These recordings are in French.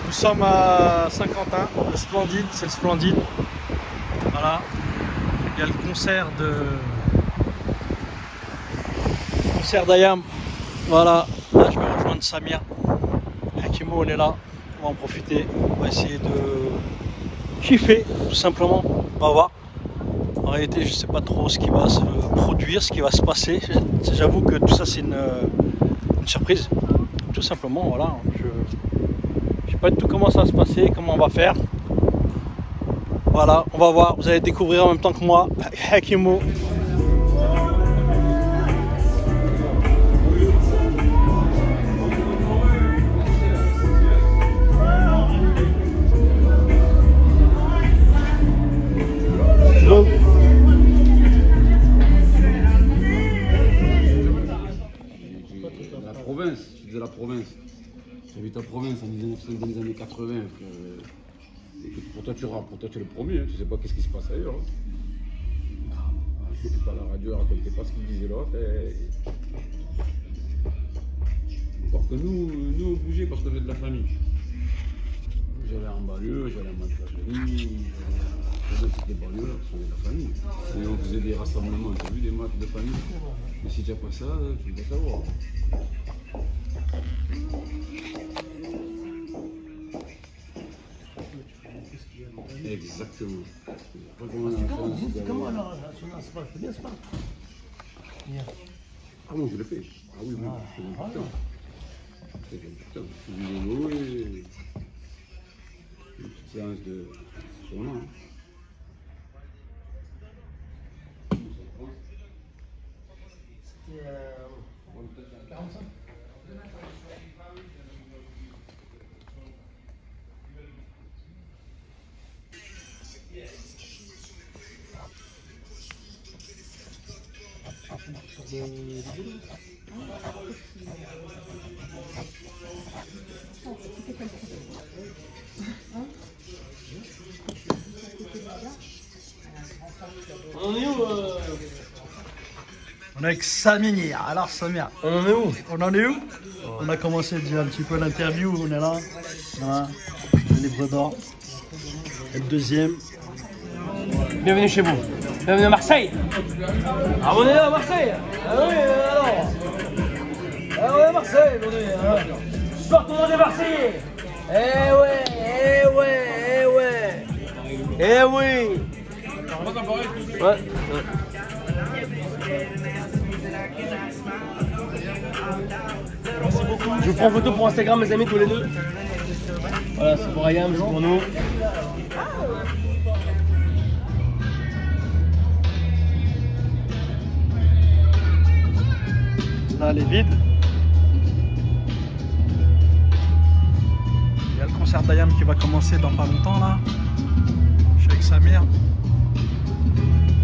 Nous sommes à Saint-Quentin, le Splendide, c'est le Splendide. Voilà, il y a le concert d'Ayam. Voilà, là je vais rejoindre Samir. Hakimo, elle est là, on va en profiter, on va essayer de kiffer tout simplement, on va voir. En réalité, je sais pas trop ce qui va se produire, ce qui va se passer. J'avoue que tout ça c'est une surprise, tout simplement. Voilà, je sais pas du tout comment ça va se passer, comment on va faire. Voilà, on va voir. Vous allez découvrir en même temps que moi Hakimo. Tu disais la province. J'habite en province dans les années 80. Pour toi, tu rappes, pour toi, tu es le premier. Tu sais pas qu'est-ce qui se passe ailleurs. J'écoutais pas la radio, racontais pas ce qu'il disait l'autre. Encore que nous, on bougeait parce qu'on est de la famille. J'allais en banlieue, j'allais en Manchesterie, j'allais dans toutes les banlieues, parce qu'on est de la famille. Et on faisait des rassemblements, tu as vu, des matchs de famille. Mais si tu n'as pas ça, tu dois savoir. Exactement. Comment alors ça se passe? C'est bien, c'est pas? Ah bon, je l'ai fait. Ah oui, oui. C'est bien. C'est du vélo et une petite séance de sauna. C'était 45. On en est où On est avec Samir. Alors Samir, On en est où? on en est où? On a commencé déjà un petit peu l'interview, on est là. Voilà, le livre d'or. Et le deuxième. Bienvenue chez vous. Bienvenue à Marseille. Ah, on est là à Marseille. Ah oui, alors. Ah, on est à Marseille aujourd'hui. Ce soir, tout le monde est Marseillais. Eh ouais, eh ouais, eh ouais. Eh oui. Ouais. Merci beaucoup. Je vous prends en photo pour Instagram, mes amis, tous les deux. Voilà, c'est pour Ayam, c'est pour nous. Là, elle est vide. Il y a le concert d'Ayam qui va commencer dans pas longtemps là. Je suis avec Samir.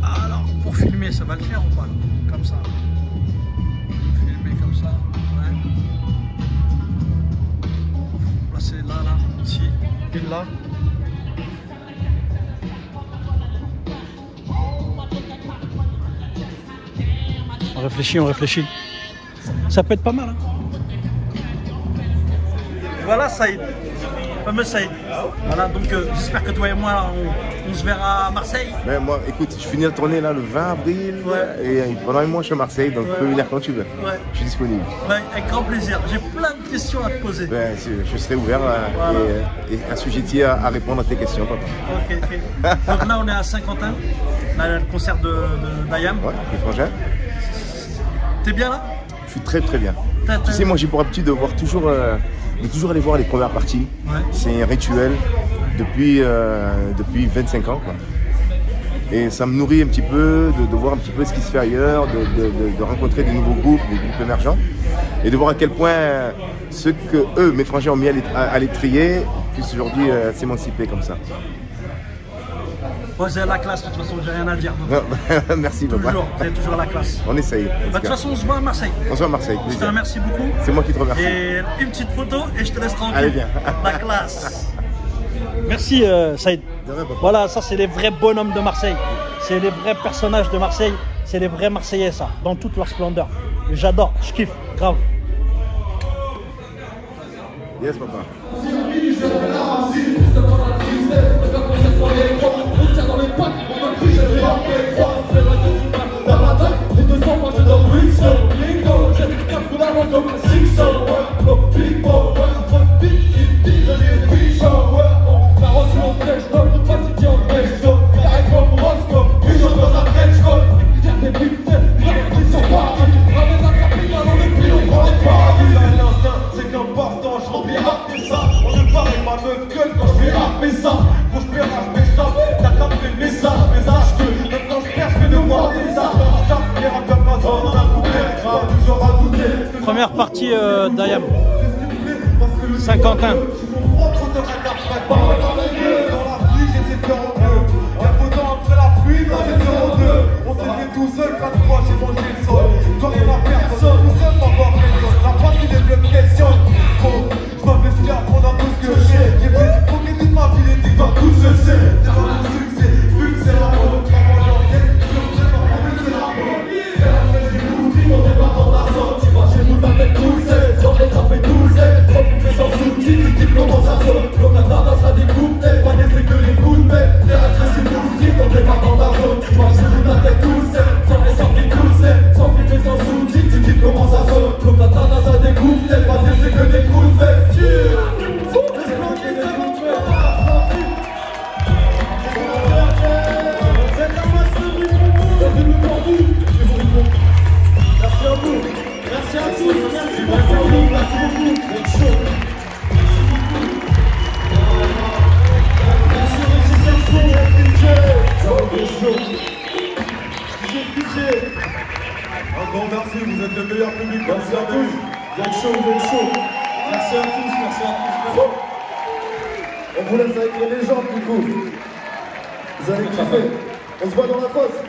Alors, pour filmer, ça va le faire ou pas là? Comme ça. Filmer comme ça. Ouais. Placer là, ici, et là. On réfléchit, on réfléchit. Ça peut être pas mal. Hein. Voilà Saïd, le fameux Saïd. Voilà, donc j'espère que toi et moi, on se verra à Marseille. Mais moi, écoute, je finis la tournée là le 20 avril. Ouais. Et pendant un mois, je suis à Marseille, donc tu peux venir quand tu veux. Ouais. Je suis disponible. Ouais, avec grand plaisir. J'ai plein de questions à te poser. Ben, je serai ouvert Voilà. et assujetti à répondre à tes questions, papa. Ok, ok. Donc là, on est à Saint-Quentin. Là, le concert d'Ayam. Ouais, les frangins. T'es bien là? Je suis très très bien. Tu sais, moi j'ai pour habitude de voir toujours aller voir les premières parties. Ouais. C'est un rituel depuis 25 ans, quoi. Et ça me nourrit un petit peu de voir un petit peu ce qui se fait ailleurs, de rencontrer des nouveaux groupes, des groupes émergents, et de voir à quel point ce que eux, mes frangins, ont mis à l'étrier, puissent aujourd'hui s'émanciper comme ça. Moi, j'ai la classe, de toute façon, j'ai rien à dire. Merci, papa. Toujours, c'est toujours la classe. On essaye. Bah, de toute façon, on se voit à Marseille. On se voit à Marseille. Je te remercie beaucoup. C'est moi qui te remercie. Et une petite photo et je te laisse tranquille. Allez, bien. La classe. Merci Saïd. De rien, papa. Voilà, ça c'est les vrais bonhommes de Marseille. C'est les vrais personnages de Marseille. C'est les vrais Marseillais, ça, dans toute leur splendeur. J'adore, je kiffe, grave. Yes, papa. C'est qu'important, je remplis rapper ça. On ne parle ma meuf gueule quand je vais rapper ça. Quand je perds, je mets ça. T'as capté le message, mes âges que même quand je perds, je fais de moi des arts. Les rap comme pas on a coupé, toujours à douter. Première partie d'Ayam. Saint-Quentin. On s'était tout seul, 4 j'ai mangé le sol. Quand on a personne, tout seul, pas voir personne. La partie des bleus me questionne. Je m'investis à prendre un peu ce que j'ai fait du premier de ma vie, les dix ans, tout se sait. C'est pas le succès, vu que c'est la mode. On est pas dans la zone, tu vas chez nous, ça fait pousser. Sans les taper pousser, sans couper sans souci. Tu comment ça sonne, l'occasion ça découpe. Pas laisser que les coups de paix. Les agressifs nous disent, on est pas dans la zone. Tu vas chez nous, ça fait pousser. Sans les taper pousser, sans couper sans souci. Tu dis comment ça sonne, l'occasion ça découpe. Pas laisser que des coups de paix. Merci à vous, merci à tous, merci à vous, merci beaucoup, merci chaud. Merci un grand merci, vous êtes le meilleur public, merci à tous, vous êtes chaud, vous êtes chaud. Merci à tous, merci à tous. On vous laisse avec les légendes du coup. Vous allez kiffer, on se voit dans la fosse.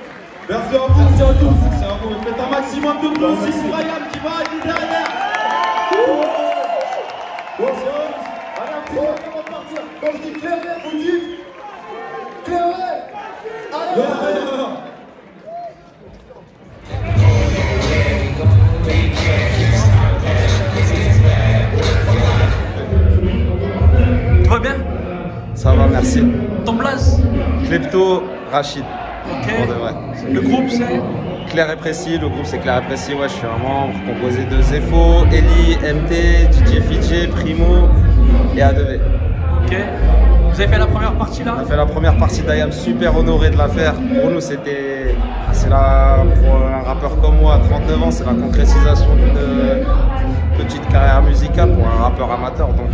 Merci à vous, merci à tous, merci à vous. Faites un maximum de bruit aussi pour Ayam qui va aller derrière. Bon, c'est allez, un petit peu avant de partir. Quand je dis clairet, vous dites clairet. Allez, Tout va bien? Ça va, merci. Ton blaze? Klepto, Rachid. Ok. Pour de vrai. Le groupe c'est? Clair et précis, le groupe c'est Clair et précis. Ouais, je suis un membre composé de Zefo, Eli, MT, DJ Fidji, Primo et A2V. Ok. Vous avez fait la première partie là? On a fait la première partie d'Ayam, super honoré de la faire. Pour nous, c'était. C'est la. Pour un rappeur comme moi, à 39 ans, c'est la concrétisation d'une petite carrière musicale pour un rappeur amateur. Donc,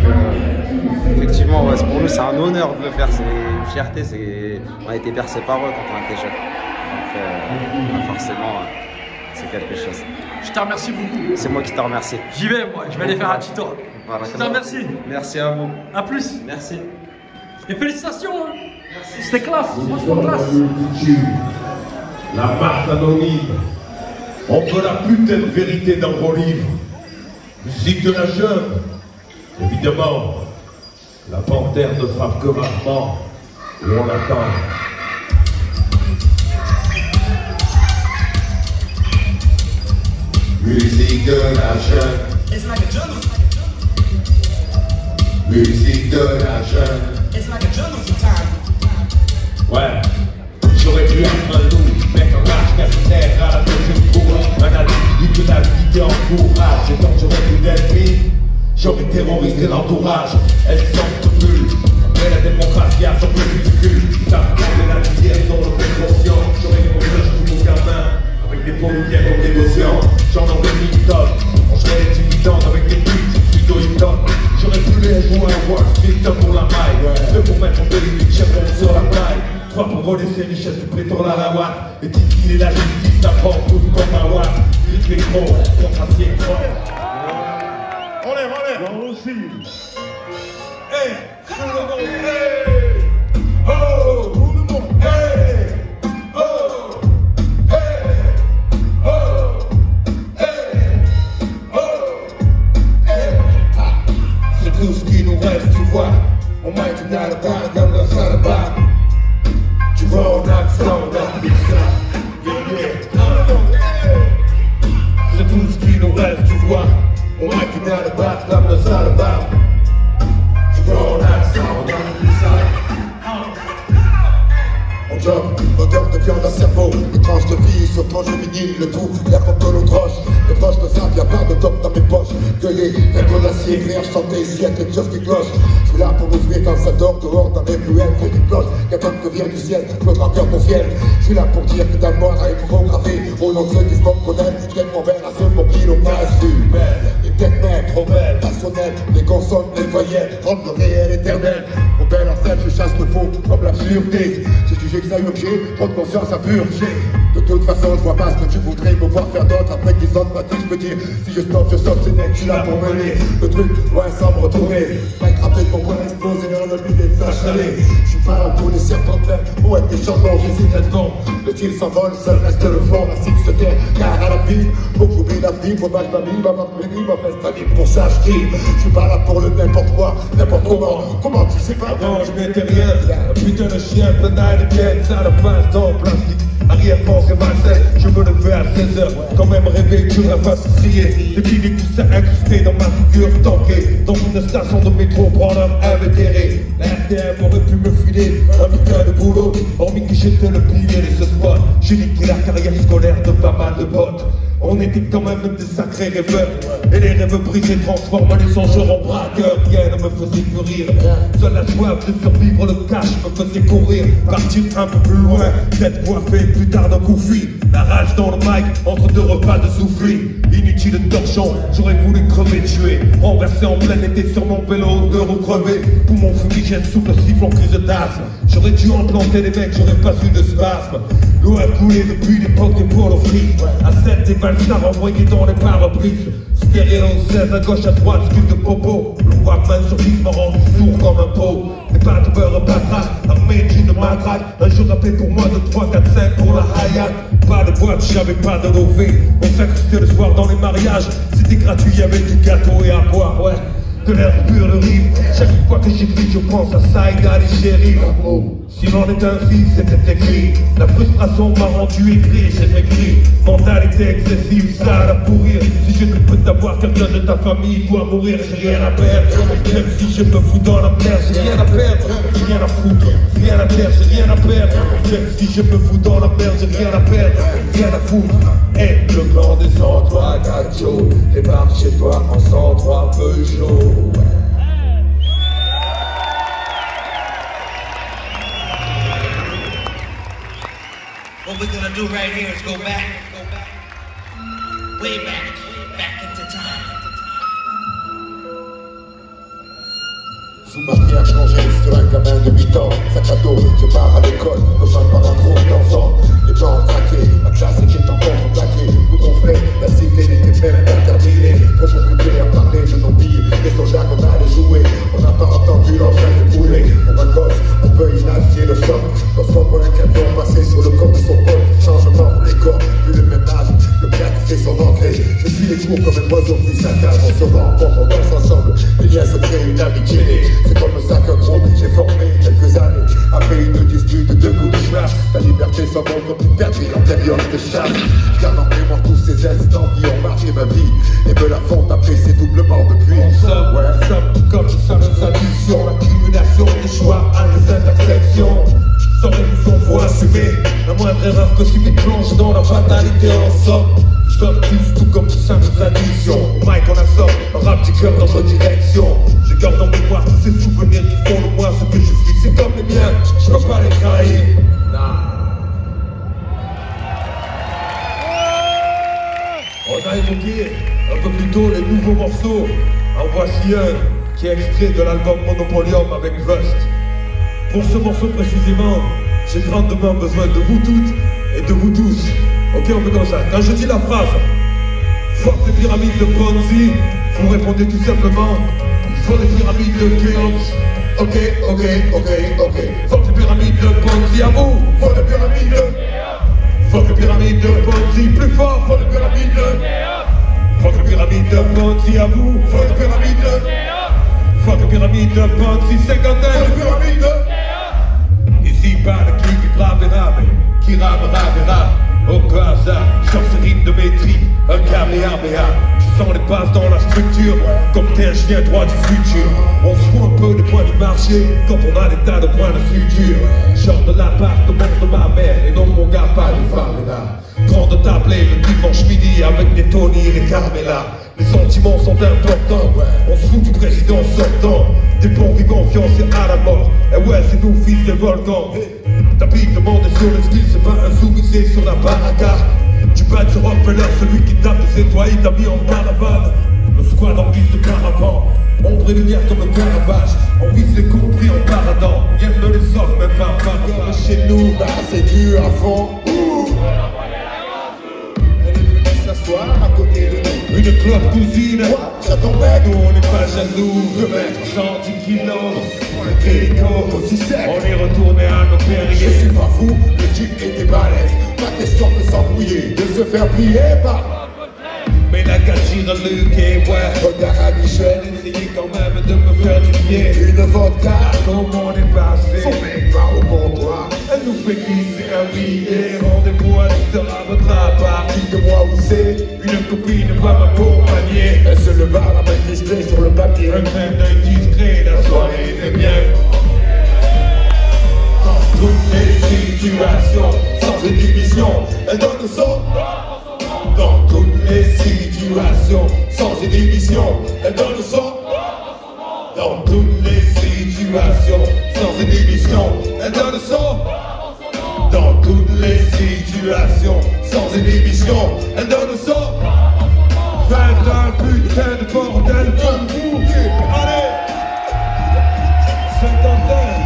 effectivement, ouais, pour nous, c'est un honneur de le faire. C'est une fierté. On a été bercé par eux quand on était jeunes. Donc, forcément, c'est quelque chose. Je te remercie beaucoup. C'est moi qui te remercie. J'y vais, moi. Je vais aller faire un petit tour. Voilà, Je te remercie. Merci à vous. A plus. Merci. Et félicitations. Hein. C'était classe. Franchement classe. La masse anonyme. On veut la putain de vérité dans vos livres. Musique de la jeune. Évidemment, la panthère ne frappe que rarement où on l'attend. Musique de la jeune. Musique de la jeune. Ouais, j'aurais pu être un loup, mec en rage, casinaire à la deuxième cour. Un individu que la vie encourage. Et tant j'aurais pu d'ennemis, j'aurais terrorisé l'entourage. Elle sortent plus, mais la démocratie a son peu ridicule. Ça me la lumière dans le conscient. J'aurais confié tout mon gamin, avec des paupières comme des négociants. J'en aurais mis une tonne, on serait des dividendes avec des putes, suite au hip-hop. J'aurais pu les jouer un Wall Street pour la maille. Deux pour mettre en délit, chef sur la taille. Trois pour voler ses richesses du prétor la watt. Et distiller la justice, ça prend tout comme un watt. Vite les gros, contracier trop. On aussi. Hey, tout le monde, hey. Oh, tout le monde, hey. Oh, hey. Oh, hey. Oh, hey. C'est tout ce qui nous reste, tu vois. On m'a dit dans le bar, dans le salle de bar. Tu vois, on a ça, on a plus ça. C'est tout ce qui nous reste, tu vois. On m'a dit dans le bar, dans le salle de bar. mine, le tout, y'a comme de l'eau roche. Les proches ne savent, y'a pas de top dans mes poches. Cueillir, être l'acier, rire, chanter, s'il y a quelque chose qui cloche. Je suis là pour m'ouvrir quand ça dort, dehors dans les ruelles, pour des cloches. Y'a comme que vient du ciel, notre cœur mon fiel. Je suis là pour dire que ta mort a été gravé au nom de ceux qui se moquent qu'on aime. Je donne mon verre à ceux pour qui l'on passe vu. Et peut-être même trop belle, passionnelle, les consonnes, les voyelles, rendent le réel éternel. Trop belle en scène, je chasse le faux comme l'absurdité. J'ai jugé que ça urgé, trop de confiance à purger. De toute façon, je vois pas ce que tu voudrais me voir faire d'autre. Après 10 ans de pratique, je peux dire, si je stoppe, c'est net, je suis là pour mener le truc, ouais, sans me retourner. Pas attraper mon point explosé dans le but de s'achaler. Je suis pas là pour les serpents de mer, pour être des chantants, j'hésite tellement. Le tir s'envole, seul reste le fond, la cible se terre, car à la vie, pour j'oublie la vie, faut pas que je m'abîme, avant de venir, ma fesse ta vie, pour ça je crie. Je suis pas là pour le n'importe quoi, n'importe comment tu sais pas. Avant je m'étais rien, un putain de chien, plein d'ail de quête, ça le passe dans le plastique. Arrière-pensée malsaine, je me levais à 16h, quand même rêver que la face crier. Depuis les coussins incrustés dans ma figure tankée, dans une station de métro pour leur invétéré. La RTM aurait pu me filer un putain de boulot, hormis que j'étais le pilier de ce spot. J'ai niqué la carrière scolaire de pas mal de potes. On était quand même des sacrés rêveurs. Et les rêves brisés transforment les songeurs en braqueurs. Rien ne me faisait plus rire. Seule la soif de survivre, le cash me faisait courir. Partir un peu plus loin, d'être coiffé plus tard d'un coup fuit. La rage dans le mic, entre deux repas de souffler. Inutile torchon, j'aurais voulu crever, tuer. Renversé en plein été sur mon vélo, de recrever. Poumon fumigène, souffle sifflant, crise d'asthme. J'aurais dû implanter les mecs, j'aurais pas eu de spasme. L'eau a coulé depuis l'époque des pôles frites. À 7 des valsards envoyés dans les pare-brises. Stéréo 16 à gauche, à droite, sculpte de popo. Le Walkman sur 10 m'a rendu sourd comme un pot. Des pas de beurre patraque, armé d'une matraque. Un jour appelé pour moi de 3, 4, 5 pour la Hayat. Pas de boîte, j'avais pas de lové. On s'incrustait le soir dans les mariages. C'était gratuit, y'avait du gâteau et à boire, ouais. De l'air pur de rive. Chaque fois que j'écris, je pense à Saïda et Shérif. Si l'on est ainsi, c'était écrit. La frustration m'a rendu aigri, j'ai maigri. Mentalité excessive, ça à pourrir. Si je ne peux t'avoir, quelqu'un de ta famille doit mourir, j'ai rien à perdre. Même si je me fous dans la merde, j'ai rien à perdre. J'ai rien à foutre, rien à perdre, j'ai rien à perdre. Même si je me fous dans la merde, j'ai rien à perdre, rien à foutre. Et le grand des 103 Gacho débarque chez toi en 103 Peugeot. What we're gonna do right here is go back, way back into time. Sous ma vie a changé sur un gamin de 8 ans. Sac à dos, je pars à l'école, rejoint par un groupe d'enfants. Les gens traqués, ma classe était encore plaquée. Nous gonflait, la cité n'était même pas terminée. Trop occupé à parler de nos billes, les soldats qu'on allait jouer. On n'a pas entendu l'entrain de bouler. Pour un gosse, on peut initier le choc. Lorsqu'on voit un camion passer sur le corps de son pote. Changement pour les corps, plus le même âge. Le black fait son entrée. Je suis les cours comme un oiseau puis sa cage. On se rencontre, on danse ensemble. Les liens se créent, une amitié. C'est comme ça qu'un groupe j'ai formé quelques années. Après une dispute, 2 coups de flash. La liberté s'envole comme une perdue en période de charge. Je garde en mémoire tous ces instants qui ont marqué ma vie et me la font apprécier doublement depuis. On somme tout comme ça nos additions. L'accumulation des choix à les intersections. Sans révision, faut assumer. La moindre erreur que si tu plonges dans la fatalité en somme. Somme tous tout comme ça nos additions. Mike on assomme, un rap du cœur dans notre direction. Je garde en mémoire tous ces souvenirs qui font de moi ce que je suis. C'est comme les miens, je peux pas les trahir. On a évoqué un peu plus tôt les nouveaux morceaux. En voici un qui est extrait de l'album Monopolium avec Vust. Pour ce morceau précisément, j'ai grandement besoin de vous toutes et de vous tous. Ok, on fait comme ça. Quand je dis la phrase fuck les pyramides de Ponzi, vous répondez tout simplement il faut les pyramides de Khéops. Ok. Fuck les pyramides de Ponzi, à vous. Fuck les pyramides de fuck les pyramides de Ponzi, plus fort. Fuck les pyramides de fuck les pyramides de Ponzi, à vous. Fuck les pyramides de fuck les pyramides de Ponzi, cinquantaine. Fuck les pyramides de ici pas de qui gravera, mais qui ramera verra. Au hasard, sorcerie de mes tripes, un kamehameha. Tu sens les bases dans la structure, comme tel je viens droit du futur. On se fout un peu des points du marbre. marcher quand on a des tas de points de futur. Genre de l'appartement de ma mère et non mon gars pas de favela. Grand de tabler le dimanche midi avec des Tony et des Carmela. Les sentiments sont importants, on se fout du président sortant. Des bons vivants fiancés à la mort. Et ouais, c'est nous fils des volcans. T'habites le monde sur le style, c'est pas un sous-vissé sur la baraka. Tu bats sur Rockefeller, celui qui tape ses toits, il t'a mis en caravane. Le squad en guise de caravan, ombre et lumière comme le Caravage. On vise les compris en paradant, rien ne les offre, même pas par chez nous, bah c'est dur à fond. S'asseoir à côté de nous. Une clope cousine, Ça tombait, nous on n'est pas jaloux. Le maître 110 kilos, pour le téléco aussi sec. on est retourné à nos Je périls. suis pas fou, le type était balèze. Pas question de s'embrouiller, de se faire plier par. Mais la tire Luc et ouais, Regarde à Michel, essayez quand même de me faire du bien. une vodka. Comment on est passé? Son mec va au comptoir. Elle nous fait glisser un billet. Rendez-vous à sera votre appart. Dites-moi où c'est. Une copine va m'accompagner. Elle se leva, la main crispée sur le papier. Un clin d'œil discret, la soirée est bien. Dans toutes les situations, sans inhibition, elle donne son. Dans toutes les situations, sans inhibition, elle donne son. Dans toutes les situations, sans inhibition, elle donne son. Dans toutes les situations, sans inhibition, elle donne son. 21 putain de bordel pour vous. Allez, cinquantaine.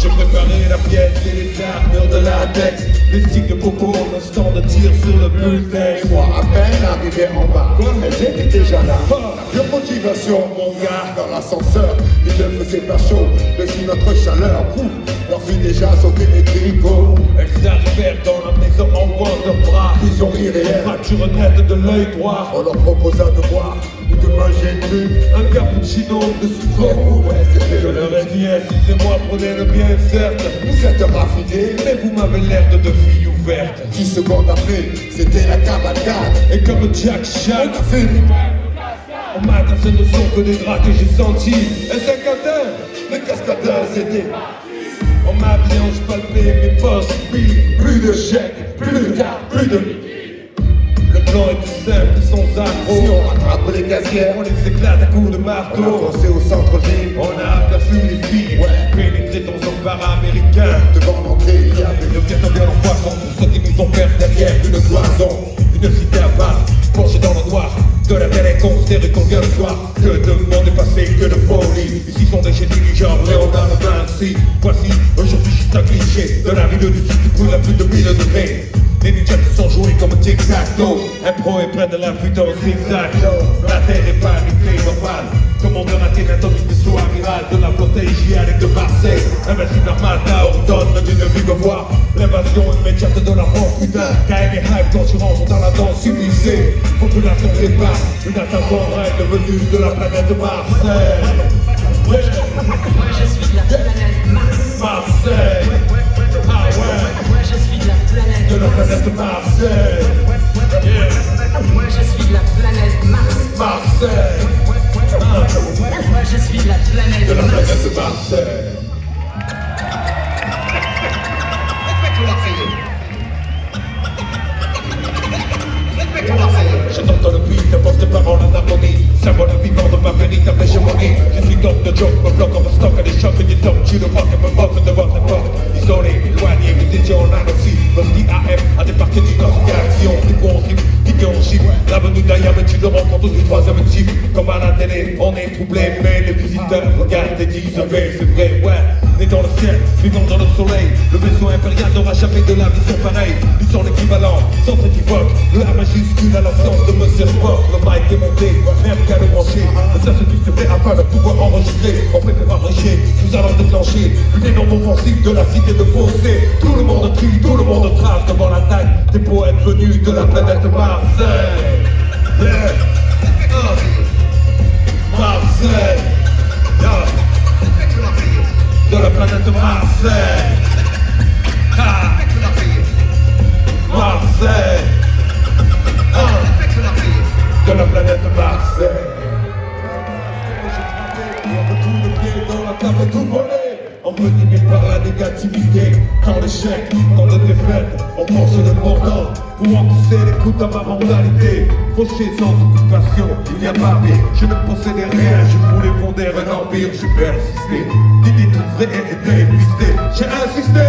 Je préparais la pièce et les armures de latex. Les sticks de popo, un stand de tir sur le bulletin. Et moi, à peine arrivé en bas, elles étaient déjà là. La pure motivation, mon gars, dans l'ascenseur, il ne faisait pas chaud, mais si notre chaleur, leur fit déjà sauter les tricots. Elles arrivèrent dans la maison en bras. Vision irréelle, Fracture nette de l'œil droit. on leur proposa de boire ou de manger une plume. Un cappuccino de sucre. Ouais, c'était Je le leur ai dit, excusez-moi, prenez le bien, certes. Vous êtes raffinés, Mais vous m'avez l'air de deux filles ouvertes. 10 secondes après, c'était la cavalcade. Et comme Jack On Chan, a fait au matin, ce ne sont que des draps que j'ai sentis. Et cinquantaine, les cascadeurs, c'était on m'a bien palpé mes postes. Oui, plus de chèques, plus de cartes, plus de. le plan est tout simple, sans Si accro. on rattrape les casières, On les éclate à coups de on a marteau. foncé au centre-ville. On a aperçu les filles, pénétré dans un bar américain. Devant l'entrée, il y avait Le ghetto bien en poisson, pour ceux qui nous ont fait derrière une cloison. Une cité à part, plongée dans le noir. De la télé considérée qu'on vient le soir. Que de monde est passé, que de folie. Ici sont des génies du genre Léonard de Vinci. Voici aujourd'hui juste un cliché de la ville du sud qui brûle à plus de 1000 degrés. Les ninjas qui sont joués comme tic-tac-toe. Un pro est près de la fuite en zigzag. La terre est paniquée, normale. Commandeur anatomiste de soi amiral de la flotte hygiénique de Marseille. Invincible armada ordonne d'une vive voix. L'invasion immédiate de la France, putain. KM et hype d'assurance sont dans la danse subissée. Population départ, une attaque en règle venue de la planète Marseille. Moi je suis de la planète Mars. Marseille. Ah ouais. Moi je suis de la planète De la planète Marseille. Moi je suis de la planète Mars. Marseille. Moi je suis de la planète De la Mars. planète Marseille. Je t'entends le beat, t'apporte des paroles en harmonie. Symbole vivant de ma véritable hégémonie. Je suis donc de joke, me bloque en stock, des chocs et des tocs. Tu le rock et me moque de votre époque. Isolé, éloigné, vous étiez en anarchie. Votre IAM a débarqué du corps d'action. C'est quoi on cible, qui on chiffre. L'avenue d'Ayam et tu le rencontres du troisième type. Comme à la télé, on est troublé, mais les visiteurs regardent et disent c'est vrai, ouais. Né dans le ciel, vivant dans le soleil. Le vaisseau impérial n'aura jamais de la vision pareille. Ils sont l'équivalent, sans équivoque. Le A majuscule à la science de Monsieur Sport. Le mic est monté, même qu'à le brancher. Le ça se se fait afin de pouvoir enregistrer. On préfère abréger, nous allons déclencher une énorme offensive de la cité de Fossé. Tout le monde crie, tout le monde trace devant l'attaque des poètes venus de la planète Marseille. Marseille. De la planète Marseille. Marseille. De la planète ça veut tout voler. Envenimé par la négativité, dans l'échec, dans la défaite, on pense le mordant. Pour encaisser les coups à ma mentalité, fauché sans occupation, il n'y a pas pire. Je ne possédais rien, je voulais fonder un empire, j'ai persisté. L'idée toute vraie était épuisée, j'ai insisté.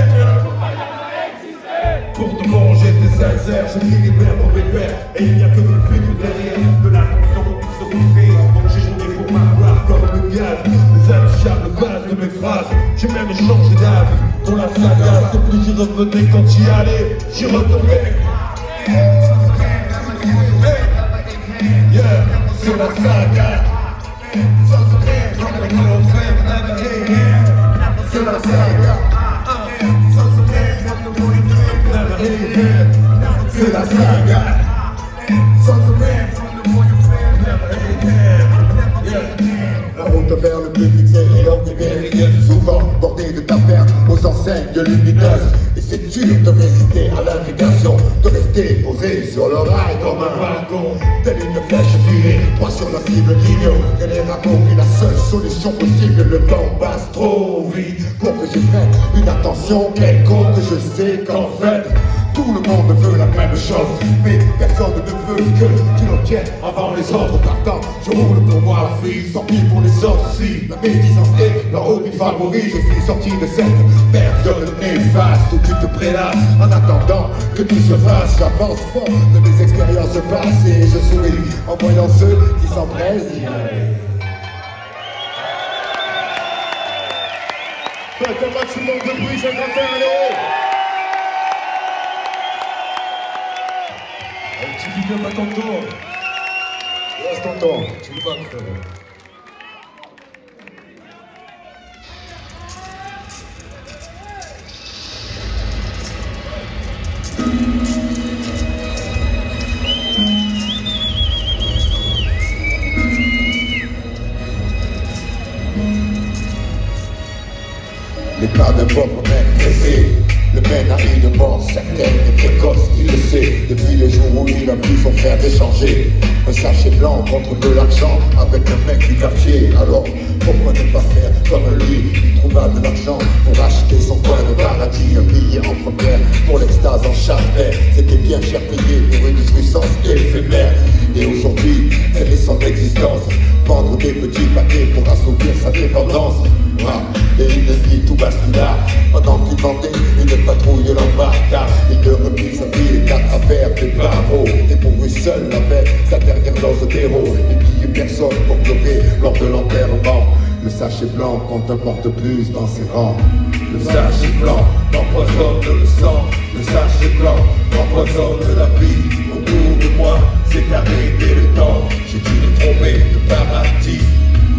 Pour de bon, j'étais sincère, je criais vers mauvais père. Et il n'y a que le film derrière, de l'attention qui se refait. Donc j'ai joué pour ma gloire comme le gaz, les intouchables bases de mes phrases. J'ai même changé d'avis, pour la saga, c'est plus j'y revenais quand j'y allais, j'y retournais. Yeah, c'est la saga. C'est la saga. C'est la saga. La route vers le public, c'est l'élan des méridiennes. Souvent bordée de tavernes aux enseignes de lumineuses. Et c'est dur de résister à l'invitation, de rester posé sur le rail comme un wagon. Telle une flèche filée, droit sur la cible l'ignore. Que les rameaux est la seule solution possible. Le temps passe trop vite pour que j'y prenne une attention quelconque. Je sais qu'en fait tout le monde veut la même chose, mais personne ne veut que tu l'obtiennes avant les autres. Partant, je roule pour moi, fille, tant pis pour les autres. Si la médisance est leur hobby favori, je suis sorti de cette période néfaste où tu te prélasses en attendant que tout se fasse. J'avance fort de mes expériences passées, je souris en voyant ceux qui s'empressent. Faites un maximum de bruit, ça va faire aller. Tu dis bien pas ton tour. Reste ton temps, tu le bats, frère. Les pas d'un pauvre mec pressé. Le mec a une mort certaine et précoce, il le sait. Depuis le jour où il a vu son frère échanger un sachet blanc contre de l'argent avec un mec du quartier. Alors pourquoi ne pas faire comme lui? Il trouva de l'argent pour acheter son coin de paradis. Un billet entre pères pour l'extase en charpet. C'était bien cher payé pour une jouissance éphémère. Et aujourd'hui, elle est son existence. Vendre des petits paquets pour assouvir sa dépendance. Et une vie tout bascula pendant qu'il vendait une patrouille l'embarqua. Il ne reprit sa vie qu'à travers des barreaux. Et pour lui seul avec sa dernière dose d'héros. Il n'y eut personne pour pleurer lors de l'enterrement. Le sachet blanc compte un porte-plus dans ses rangs. Le sachet blanc empoisonne le sang. Le sachet blanc empoisonne la vie. Autour de moi, c'est arrêté le temps. J'ai dû me tromper de paradis.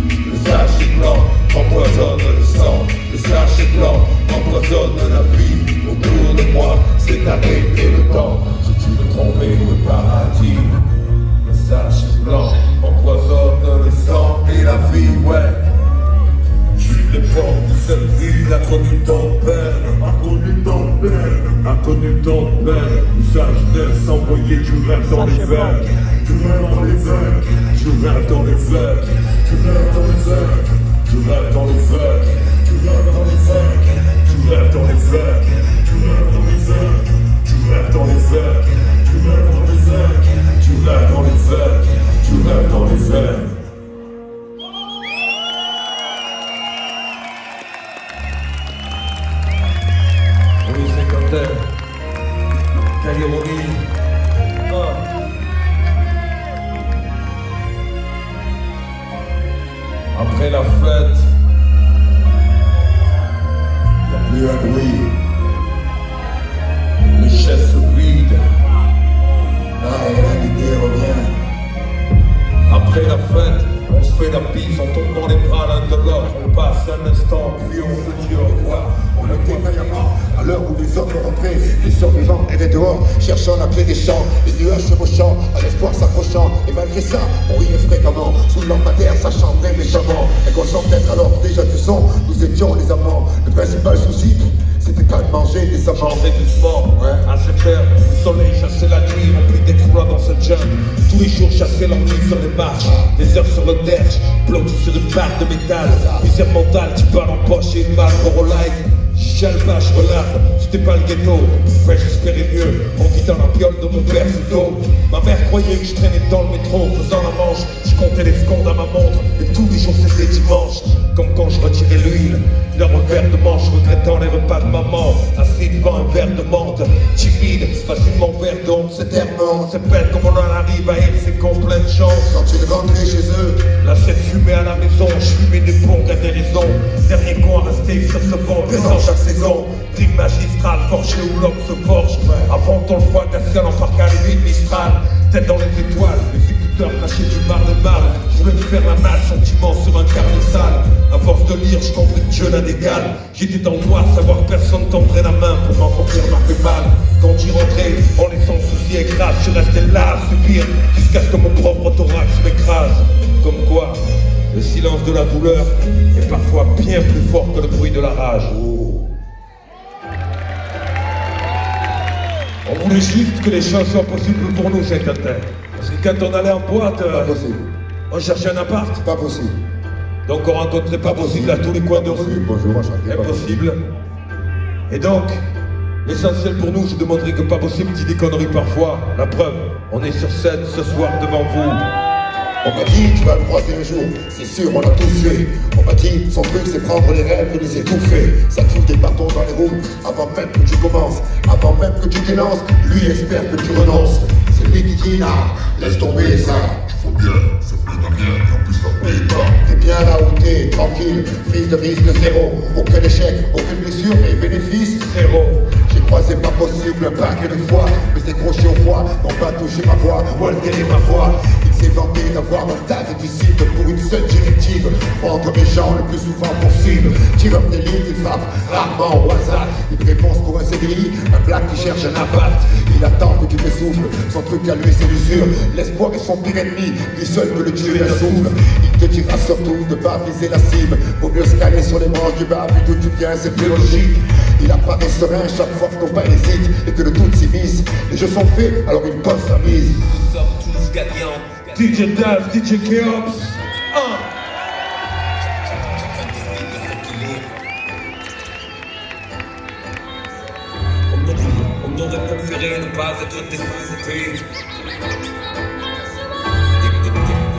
Le sachet blanc empoisonne le sang. Le sachet blanc empoisonne la vie. Autour de moi, c'est arrêté le temps. J'ai dû me tromper de paradis. Le sachet blanc empoisonne le sang et la vie, ouais. Les portes de cette ville a connu ton peine, a connu ton peine, a connu ton peine. Usage de s'envoyer du rêve dans les veines, du rêve dans les veines, du rêve dans les veines, du rêve dans les veines, du rêve dans les veines, du rêve dans les veines, du rêve dans les veines, du rêve dans les veines, du rêve dans les veines, du rêve dans les veines, du rêve dans les veines, du rêve dans les veines. Quelle ironie. Après la fête, il n'y a plus un bruit. Les chaises se vident. L'idée revient. Après la fête, on se fait la bise, on tombe dans les bras l'un de l'autre. On passe un instant, puis on se dit au revoir. On le défaillamment, à l'heure où les autres rentraient, les survivants erraient dehors, cherchant la clé des champs, les nuages chevauchant, à l'espoir s'approchant. Et malgré ça, on riait fréquemment, sous le lampadaire, ça chantait méchamment. Et qu'on peut-être alors déjà du son, nous étions les amants. Le principal souci, c'était quand même manger des amants. J'en vais doucement, À 7 heures, le soleil chassait la nuit, rempli d'exploits dans ce jungle. Tous les jours chassait l'ennui sur les marches, des heures sur le derge, blotti sur une barre de métal. Misère mentale, tu parles en poche et une balle pour au live. Chalva, je relâche, c'était pas le ghetto. Ouais, j'espérais mieux en quittant la piole de mon père tôt. Ma mère croyait que je traînais dans le métro, faisant la manche. Je comptais les secondes à ma montre, et tous les jours c'était dimanche. Comme quand je retirais l'huile d'un revers de manche, regrettant les repas de maman. Assis devant un verre de menthe, timide, facilement vert d'onde. C'est tellement, c'est bête comme on en arrive à être, c'est qu'on plein de chance. Quand tu es rentré chez eux, L'assiette fumée à la maison, je fumais des bons à des raisons. Dernier con à rester sur ce banc, présent chaque saison. Dream magistral, forgé où l'homme se forge. Avant ton froid glacial en parc à l'huile Mistral. Tête dans les étoiles, les écouteurs cachés du mar de marne. Je voulais me faire la malle, sentiment sur un carnet sale. À force de lire, je compris que Dieu n'a d'égal. J'étais dans le noir, savoir que personne tendrait la main pour m'enfoncer m'a fait mal. Quand j'y rentrais, en laissant souci et grâce, je restais là à subir, jusqu'à ce que mon propre thorax m'écrase. Comme quoi, le silence de la douleur est parfois bien plus fort que le bruit de la rage. On voulait juste que les choses soient possibles pour nous, cet terre. Parce que quand on allait en boîte, pas possible. on cherchait un appart. Pas possible. Donc on rencontrait pas possible à tous les coins de rue. Bonjour, enchanté. Impossible. Et donc, l'essentiel pour nous, je demanderais que pas possible dit des conneries parfois. La preuve, on est sur scène ce soir devant vous. On m'a dit, tu vas le croiser un jour, c'est sûr, on l'a tous fait. On m'a dit, son truc c'est prendre les rêves et les étouffer. Ça te fout des bâtons dans les roues, avant même que tu commences, avant même que tu t'élances. Lui espère que tu renonces. C'est lui qui dit, non, laisse tomber ça. Faut bien, ça paye pas bien, et en plus ça paye pas. T'es bien là où t'es, tranquille, prise de risque zéro. Aucun échec, aucune blessure, mais bénéfice zéro. J'ai croisé pas possible un paquet de fois, mais c'est croché au foie, n'ont pas touché ma voix, ou altérer ma voix. Il s'est vanté d'avoir un tas de disciples pour une seule directive, prendre les gens le plus souvent possible. Tire up des lignes, il frappe rarement au hasard. Une réponse pour un CDI, un black qui cherche un appart. Il attend que tu t'essouffles, son truc à lui c'est l'usure. L'espoir est son pire ennemi, plus seul que le Dieu et la souffle. Il te dira surtout de pas viser la cible, vaut mieux se caler sur les branches du bas, vu d'où tu viens, c'est plus logique. Il apparaît serein chaque fois que ton pas hésite et que le doute s'immisce. Les jeux sont faits, alors il pose sa mise. Nous sommes tous gagnants. DJ Daz, DJ Keops. On aurait préféré ne pas être déçus.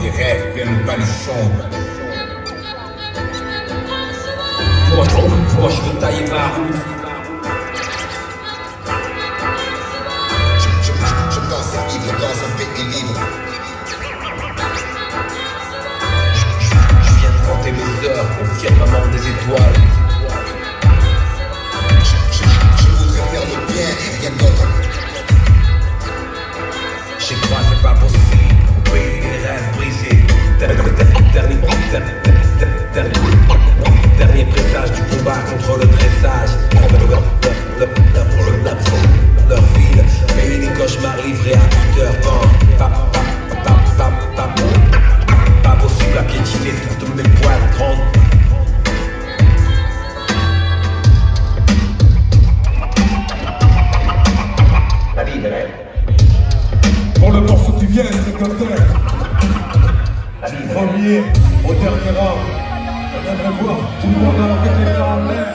les rêves viennent pas du chambre. Moi je veux tailler ma route. Je danse ivre dans un pays libre. Je viens de compter mes heures au firmament des étoiles. Je voudrais faire le bien et rien d'autre. J'ai crois c'est pas possible. Au pays des rêves brisés. Dernier présage du combat contre le dressage. Leur ville, pays des cauchemars livrés à toute heure. Pas possible à piétiner toutes mes poils grandes. La vie des rêves. Pour le morceau qui vient, c'est comme ça. Du premier au dernier rang. On aimerait voir tout le monde avec les bras en l'air.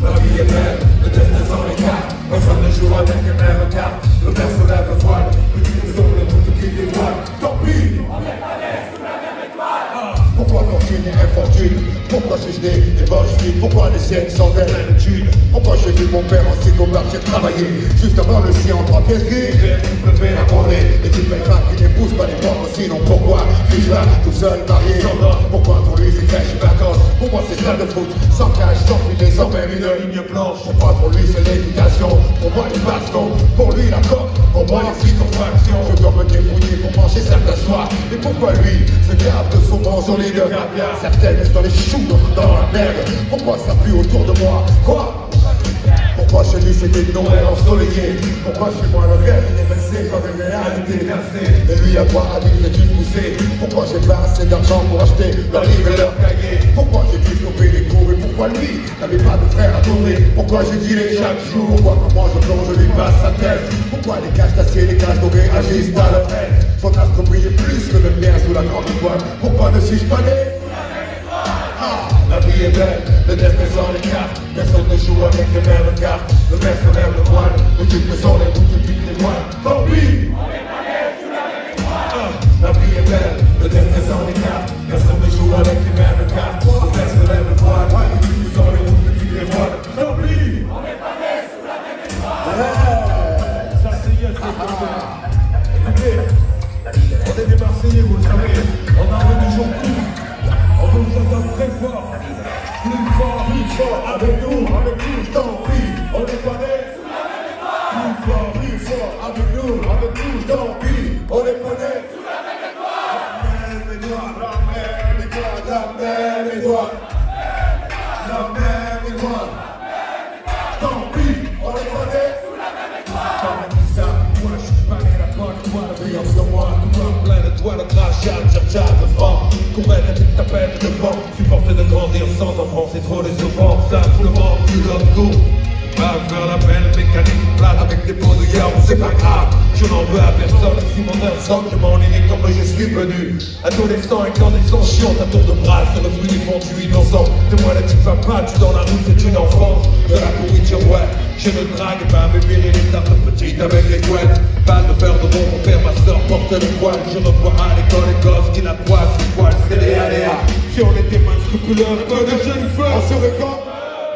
La vie est belle, le destin sans les cartes. Personne ne joue avec les mêmes cartes. Le père se lève le voile, le Dieu des hommes, le monde qui dévoile. Tant pis, on n'est pas nés sous la même étoile. Pourquoi fortune et infortune? Pourquoi suis-je né des moches vies? Pourquoi les siennes sont des plénitude? Pourquoi j'ai vu mon père en psycho partir travailler juste avant le sien en 3 pièces grises? Je me fais raconter et tu me femmes qui n'épousent pas les pauvres. Sinon pourquoi suis-je là tout seul marié? Pourquoi pour lui c'est crèche et vacances? Pour moi c'est salle de foot, sans cage, sans filet, sans même une ligne blanche. Pourquoi pour lui c'est l'éducation? Pour moi les bastons, pour lui la coque, pour moi les circonfractions. Je dois me débrouiller pour manger certains soirs. Et pourquoi lui se gave de saumon sur les deux caviar? Certaines dans les choux, dans la merde. Pourquoi ça pue autour de moi? Quoi? Moi chez lui c'était de Noël ensoleillé. Pourquoi chez moi le rêve il est versé comme une réalité versée. Et lui à quoi a dit que tu poussais. Pourquoi j'ai pas assez d'argent pour acheter leur livre et leur cahier. Pourquoi j'ai dû stopper les cours et pourquoi lui n'avait pas de frère adoré. Pourquoi j'ai dit les chaque jour. Pourquoi comment je plonge, je lui passe sa tête. Pourquoi les caches d'acier, les caches dorées agissent à leur aide. Son astre brille plus que le mien sous la grande étoile. Pourquoi ne suis-je pas né? La vie est belle, le destin sans les cartes. Personne ne joue avec les mêmes cartes. Le maître lève le voile, le type sont les routes depuis les voiles. Tant pis, on est pas nés sous la même étoile. La vie est belle, le destin sans les cartes. Personne ne joue avec les mêmes cartes. Le maître lève le voile, le type sont les routes depuis les voiles. Tant pis, on est pas nés sous la même étoile. Ça c'est bien, c'est comme ça. Écoutez, on est des Marseillais, vous le savez. On en veut toujours plus. On vous entend très fort, avec nous, tant pis, on est pas nés sous la même étoile. Plus fort, avec nous, tant pis, on est pas nés sous la même étoile. La même étoile, la même étoile, la même étoile, tant pis, on est pas nés sous la même étoile. Quand on dit ça, moi je suis pas né la bonne étoile, veillant sur moi, tout le plein de toiles de crachat, tcha-tcha de francs. Courette avec ta peine de vent, supporter de grandir sans enfant, c'est trop décevant, ça tout le monde, tu leur cours. Va faire la belle mécanique plate avec des pots de hier, c'est pas grave, je n'en veux à personne, si mon instant, je m'enligne comme je suis venu. Adolescent, incandescent, chiant, à tour de bras, sur le fruit du fondu innocent. Témoin tu vas pas, tu dans la rue, c'est une enfance, de la pourriture, ouais. Je ne drague pas mes virils, les tartes petites avec les couettes. Pas de faire de bon, mon père, ma soeur porte le poil. Je revois à l'école les gosses qui la croisent, c'est poil, c'est les aléas. Si on était moins scrupuleux, peu de jeunes feux, on serait comme.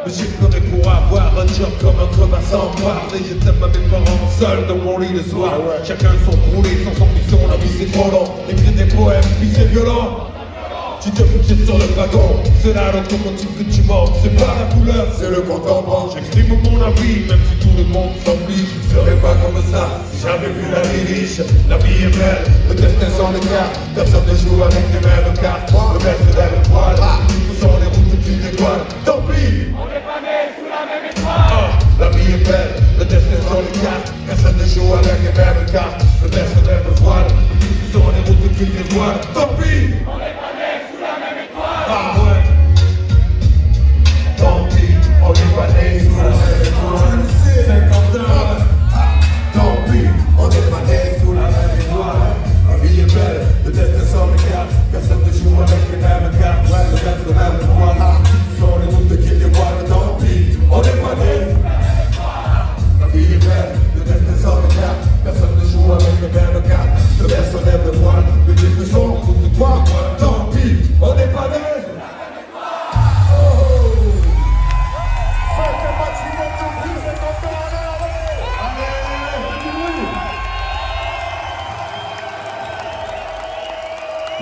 Mais j'ai pleuré pour avoir un job comme un crevassant parler. Je t'aime à mes parents seuls dans mon lit le soir. Chacun son brûlé, sans ambition, la vie c'est trop long. Écrire des poèmes, puis c'est violent. Tu te foutais sur le wagon, c'est la locomotive que tu manques. C'est pas la couleur, c'est le compte en banque. J'exprime mon avis, même si tout le monde s'en fiche. Je serais pas comme ça, si j'avais vu la vie riche. La vie est belle, le destin sans les cartes. Personne ne joue avec les mêmes cartes. Le maître lève le poil, nous sont les routes depuis l'étoile. Tant pis, on n'est pas nés sous la même étoile. La vie est belle, le destin sans les cartes. Personne ne joue avec les mêmes cartes. Le maître lève le voile, nous sont les routes depuis l'étoile. Tant pis, on n'est pas nés sous la même étoile. Ah ouais. Tant pis, on n'est pas nés sous la même étoile. 50 ans. Tant pis, on n'est pas nés sous la même étoile. La vie est belle, le destin sans les cartes. Personne ne joue avec les mêmes cartes. Ouais, le reste de même voile. Sont les routes qui les voilent. Tant pis, on n'est pas nés. La vie est belle, le destin sans les cartes. Personne ne joue avec les mêmes cartes. Le reste lève le voile. Le but de son, tout de toi. Tant pis, on n'est pas nés.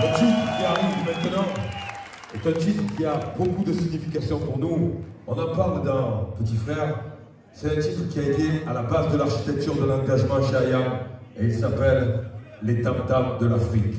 Le titre qui arrive maintenant est un titre qui a beaucoup de signification pour nous. On en parle d'un petit frère. C'est un titre qui a été à la base de l'architecture de l'engagement chez IAM et il s'appelle Les Tam-Tams de l'Afrique.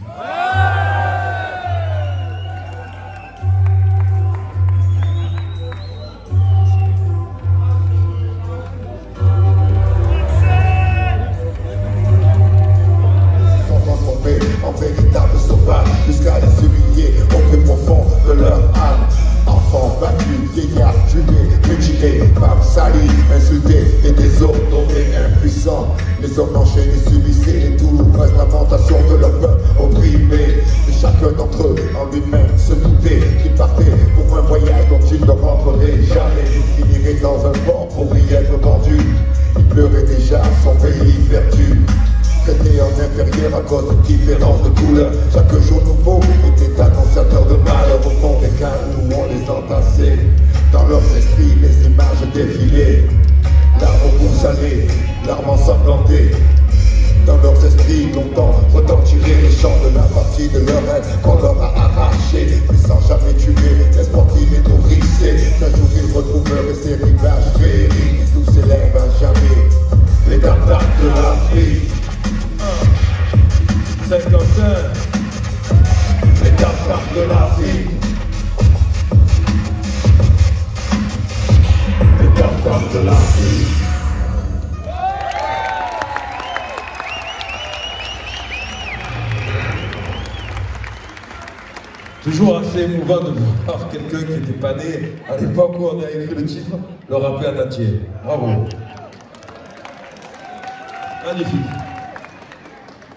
En véritable sauvage, jusqu'à les humilier au plus profond de leur âme. Enfants battus, vieillards tués, mutilés, femmes salies, insultés et désordonnés, impuissants. Les hommes enchaînés subissaient les douloureuses lamentations de leur peuple opprimé. Et chacun d'entre eux en lui-même se doutait qu'il partait pour un voyage dont il ne rentrerait jamais. Il finirait dans un port pour y être vendu. Il pleurait déjà son pays perdu. Traité en inférieur à cause de différences de couleur. Chaque jour nouveau était annonciateur de malheur. Au fond des cas où on les entassait, dans leurs esprits les images défilaient. Larmes au goût salé, larmes ensanglantées. Dans leurs esprits longtemps retentiraient les chants de la partie de leur rêve qu'on leur a arraché, mais sans jamais tuer. L'espoir qui les nourrissait, qu'un jour ils retrouveraient ces rivages féeriques. Ils nous s'élèvent à jamais, les Tam-Tams de l'Afrique. 55. Les Tam-Tams de l'Afrique. Les Tam-Tams de l'Afrique. toujours assez émouvant de voir quelqu'un qui n'était pas né à l'époque où on a écrit le titre, le rapper en entier. Bravo. Magnifique.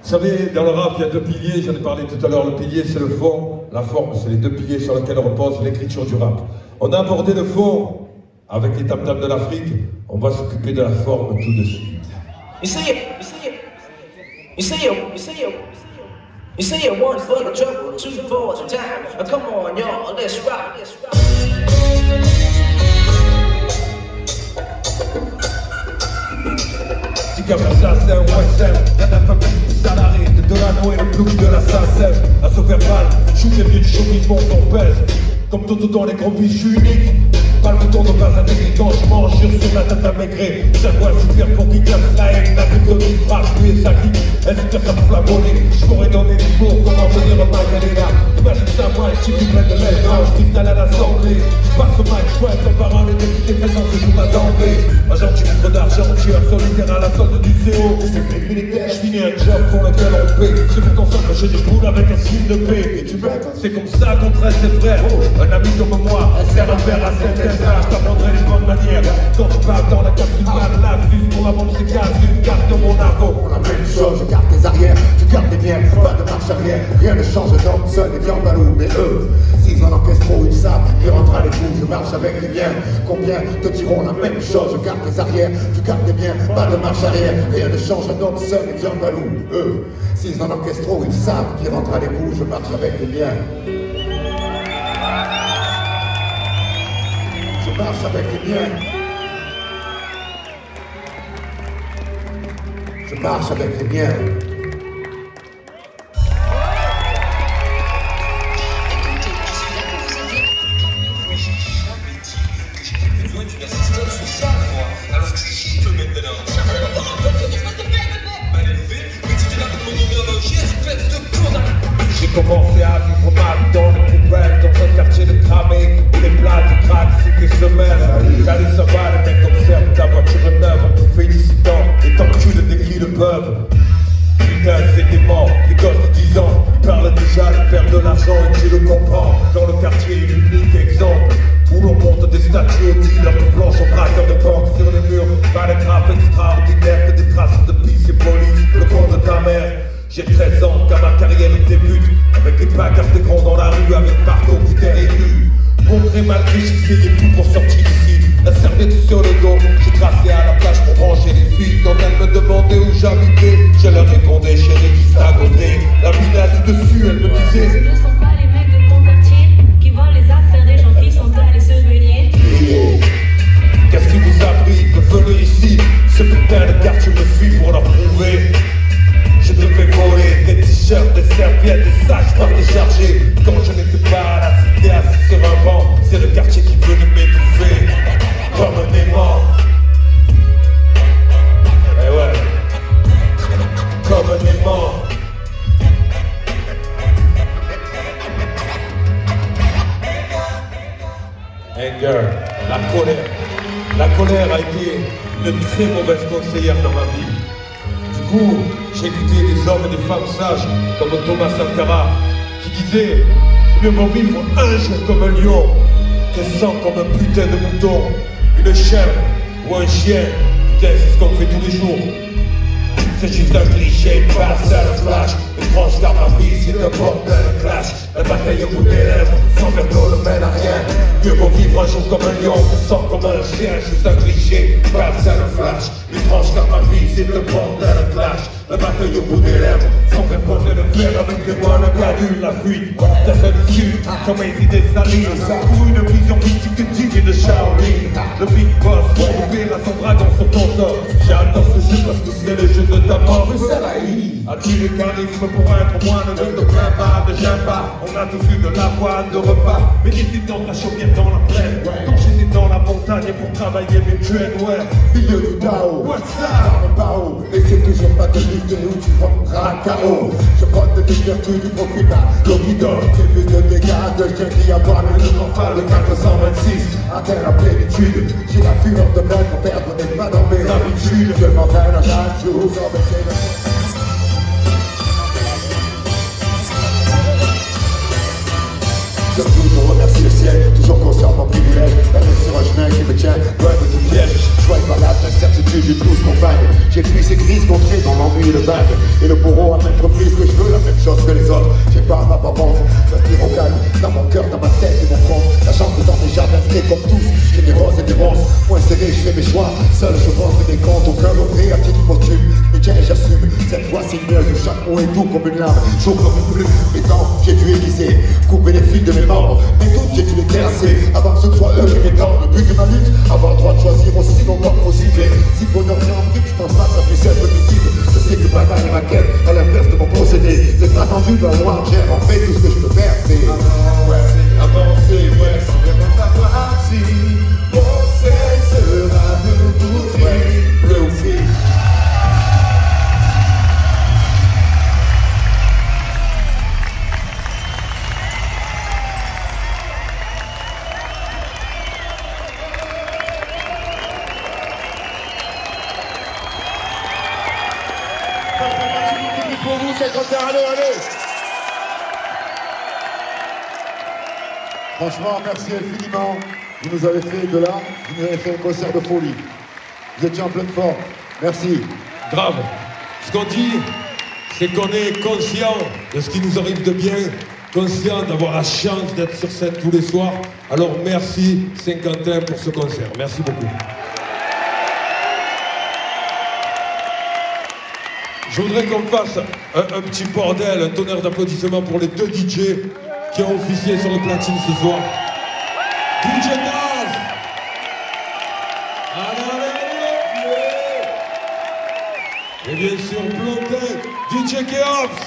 Vous savez, dans le rap, il y a deux piliers, j'en ai parlé tout à l'heure, le pilier c'est le fond, la forme, c'est les deux piliers sur lesquels repose l'écriture du rap. On a abordé le fond avec les tam-tams de l'Afrique, on va s'occuper de la forme tout de suite. You say you one for the trouble, two for the time. Come on, y'all, let's rock. Si assassin, OSM, y'en a pas plus de salariés, de Delano et le blues de l'assassin. À ce verbal, chou les vieux du showbiz, mon on pèse. Comme Toto dans les gros biches uniques. Pas le bouton de base intégré quand je mange sur la tête amaigrée. Chaque fois super pour qui casse la haine, la vie de frappe, lui et sa clique. Est-ce que ça fout la monnaie? Je pourrais donner des cours, comment venir au Magdalena. Imagine ça, moi, je suis plein de lait, non, je freestyle à l'assemblée. Je passe au mic, chouette, en parole et des présents que je vous d'emblée. Agent du livre d'argent, tueur solitaire à la solde du CO. Je finis un job pour lequel on paie. Je me concentre, je déboule avec un signe de paix. Et tu m'aides? C'est comme ça qu'on traite ses frères. Un ami comme moi, faire un verre à cette je t'apprendrai les bonnes manières. Quand tu parles dans la capsule la juste pour la vendre, c'est casse une carte de mon argot. On a la même chose, je garde tes arrières, tu gardes les miens, pas de marche arrière, rien ne change, non, seul les viandes à l'eau, mais eux, s'ils en orchestrent, ils savent, ils rentrent à l'époux, je marche avec les miens. Combien te diront la même chose, je garde tes arrières, tu gardes les miens, pas de marche arrière, rien ne change, non, seul les viandes à l'eau, eux, s'ils en orchestrent, ils savent, qu'ils rentrent à l'époux, je marche avec les miens. Je marche avec les miens. Je marche avec les miens. J'ai commencé à vivre mal dans les poubelles, dans un quartier de cramé, où les plats de crack c'était semaine. Allez, ça va, les mecs observent ta voiture neuve, en te félicitant, et tant que tu le décris le peuvent. Putain, c'est dément, les gosses de 10 ans parlent déjà de perdre de l'argent et tu le comprends. Dans le quartier, unique exemple, où l'on monte des statues aux dealers de planches aux braqueurs de banque sur les murs. Pas de grappes extraordinaires, que des traces de pisse et police, le compte de ta mère. J'ai 13 ans, car ma carrière débute, avec des pancartes grands dans la rue, avec partout qui t'es élu. Bon gré malgré, j'ai essayé tout pour sortir d'ici. La serviette sur le dos, j'ai tracé à la plage pour ranger les filles. Quand elles me demandaient où j'habitais, je leur répondais chérie, juste à côté. La mine a dit dessus, elle me disait: ce ne sont pas les mecs de ton quartier qui volent les affaires des gens qui sont allés se baigner. Qu'est-ce qui vous a pris de venir ici? Ce putain de quartier me suit pour leur prouver. Je devais voler des t-shirts, des serviettes, des sacs par décharger. Quand je n'étais pas à la cité assis sur un banc, c'est le quartier qui venait m'étouffer comme un aimant. Eh ouais, comme un aimant. Anger, la colère. La colère a été une très mauvaise conseillère dans ma vie. Du coup, j'ai écouté des hommes et des femmes sages comme Thomas Sankara qui disaient: mieux vaut vivre un jour comme un lion que 100 comme un putain de mouton, une chèvre ou un chien. Putain, c'est ce qu'on fait tous les jours. C'est juste un cliché, pas ça le flash. Une tranche dans ma vie, c'est un bordel de clash. La bataille au bout des lèvres, sans vergon ne mène à rien. Mieux vaut vivre un jour comme un lion que 100 comme un chien. Juste un cliché, pas ça le flash. Une tranche dans ma vie, c'est un bordel de clash. La bataille au bout des lèvres, sans vergon ne faire avec des moines perdus. La fuite, la solitude, comme mes idées salies. Pour une vision mythique digne de Shaolin. Le big boss, pour ouvrir à son dragon sur ton corps. J'adore ce jeu parce que c'est le jeu de ta mort. As-tu le charisme pour être moine? Ne te plains pas, ne gêne pas. On a tous eu de l'avoine, de repas. Mais j'étais dans la chaumière dans la plaine. Quand j'étais dans la montagne pour travailler mes tuennes, ouais. Milieu du Tao, what's up? Dans le Bao, et c'est toujours pas de lutte de nous, tu prendras KO. Je prends de tes vertus du profita, l'Okido. J'ai plus de dégâts de chien qui aboie, mais ne prends pas le 426. À terre à plénitude, j'ai la fureur de vaincre, perdre n'est pas dans mes habitudes. Je m'entraîne à chaque jour, sans baisser le... tiens, loin de tout piège. Choix et balade, l'incertitude d'une douce compagne. J'ai fui ces crises contrées dans l'ennui et le bac. Et le bourreau à maintes reprises que je veux la même chose que les autres. J'ai pas ma pavante, j'aspire au calme. Dans mon cœur, dans ma tête et mon front. La chance de dans mes jardins frais comme tous. J'ai des roses et des ronces. Point serré, je fais mes choix. Seul je vends mes comptes, aucun repris à titre posthume. Mais tiens, j'assume, cette fois sinueuse où chaque mot est doux comme une lame. Chaud comme une plume, mes temps, j'ai dû aiguiser. Couper les fils de mes membres, mes doutes, j'ai dû les terrasser. Avant que ce soit eux qui m'étendent. Le but de ma lutte, avoir le droit de choisir aussi longtemps que possible. Si le bonheur vient en brique, je pense pas que ça puisse être visible. Je sais que le bagaille est ma quête, à l'inverse de mon procédé. C'est pas tendu d'un noir, j'ai en fait tout ce que je peux faire, c'est avancer, ouais, sans vraiment savoir si mon ciel sera debout, bleu ou gris. Pour vous, 51, allez. Franchement, merci infiniment. Vous nous avez fait de l'art, vous nous avez fait un concert de folie. Vous étiez en pleine forme. Merci. Grave. Ce qu'on dit, c'est qu'on est conscient de ce qui nous arrive de bien, conscient d'avoir la chance d'être sur scène tous les soirs. Alors merci Saint-Quentin pour ce concert. Merci beaucoup. Je voudrais qu'on fasse un petit bordel, un tonnerre d'applaudissements pour les deux DJ qui ont officié sur le platine ce soir. DJ Daz. Allez. Et bien sûr, Blondin, DJ Keops.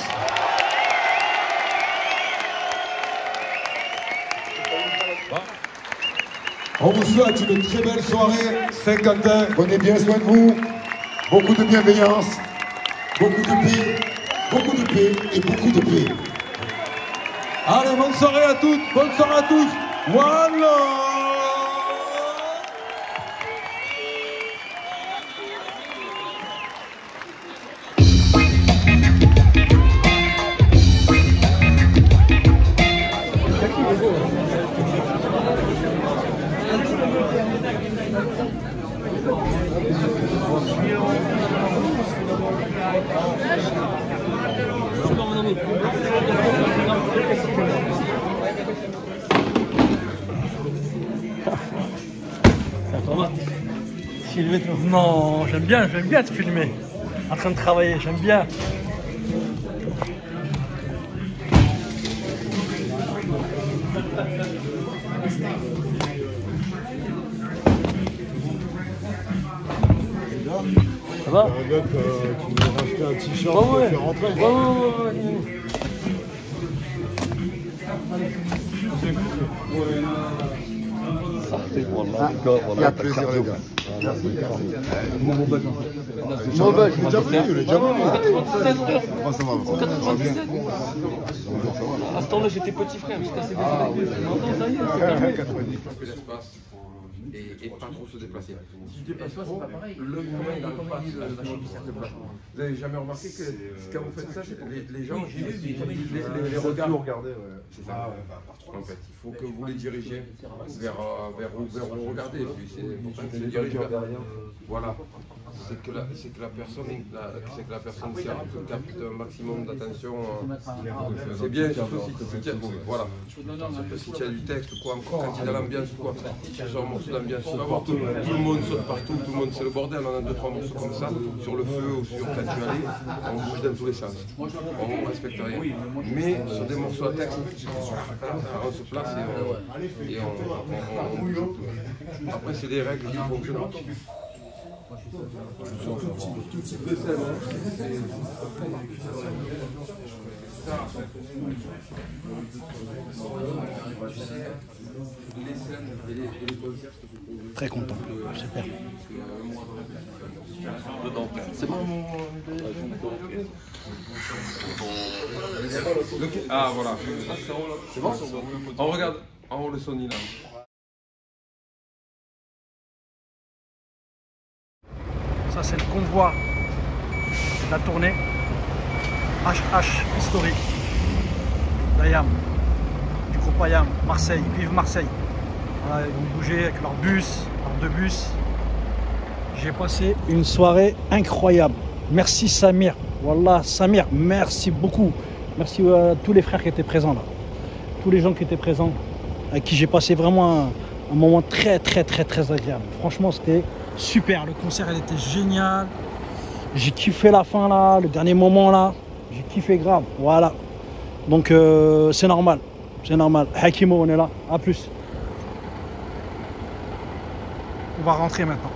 On vous souhaite une très belle soirée, Saint-Quentin. Prenez bien soin de vous. Beaucoup de bienveillance. Beaucoup de paix, et beaucoup de paix. Allez, bonne soirée à toutes, bonne soirée à tous. Voilà. Non, j'aime bien te filmer. En train de travailler, j'aime bien. Ça va? Un gars qui nous a racheté un t-shirt pour faire rentrer. Il y a plaisir les gars. Merci. Il est déjà venu, Comment ça va? À ce temps-là, j'étais petit frère, j'étais assez Et pas trop se déplacer. Si tu déplaces pas, c'est pas pareil. Le moment, il n'arrive pas à lâcher du cercle plat. Vous n'avez jamais remarqué que quand vous faites ça, les gens, les regards. C'est ça. En fait, il faut que vous les dirigez vers où vous regardez. Et puis c'est important que vous les dirigez vers derrière. Voilà. C'est que la personne capte un maximum d'attention. C'est bien, surtout si tu as, voilà. Surtout si tu as du texte, quoi, quand il y a l'ambiance, quoi. Tu sors un morceau d'ambiance, tu vas voir tout le monde saute partout, tout le monde, c'est le bordel. On a 2-3 morceaux comme ça, sur le feu ou sur quand tu allais, on bouge dans tous les sens. On respecte rien. Mais sur des morceaux à texte, on se place et on bouge. Après, c'est des règles qui fonctionnent. Tout type de scène, Très content, super. C'est bon Ah voilà. C'est bon. On regarde en haut le Sony là. Ça c'est le convoi de la tournée HH historique d'Ayam, du groupe Ayam, Marseille, ils vivent Marseille. Voilà, ils vont bouger avec leur bus, leur de bus. J'ai passé une soirée incroyable. Merci Samir. Wallah, Samir, merci beaucoup. Merci à tous les frères qui étaient présents là. Tous les gens qui étaient présents, avec qui j'ai passé vraiment un moment très agréable. Franchement, c'était super. Le concert, il était génial. J'ai kiffé la fin là, le dernier moment là. J'ai kiffé grave. Voilà. Donc c'est normal. C'est normal. Hakimo, on est là. À plus. On va rentrer maintenant.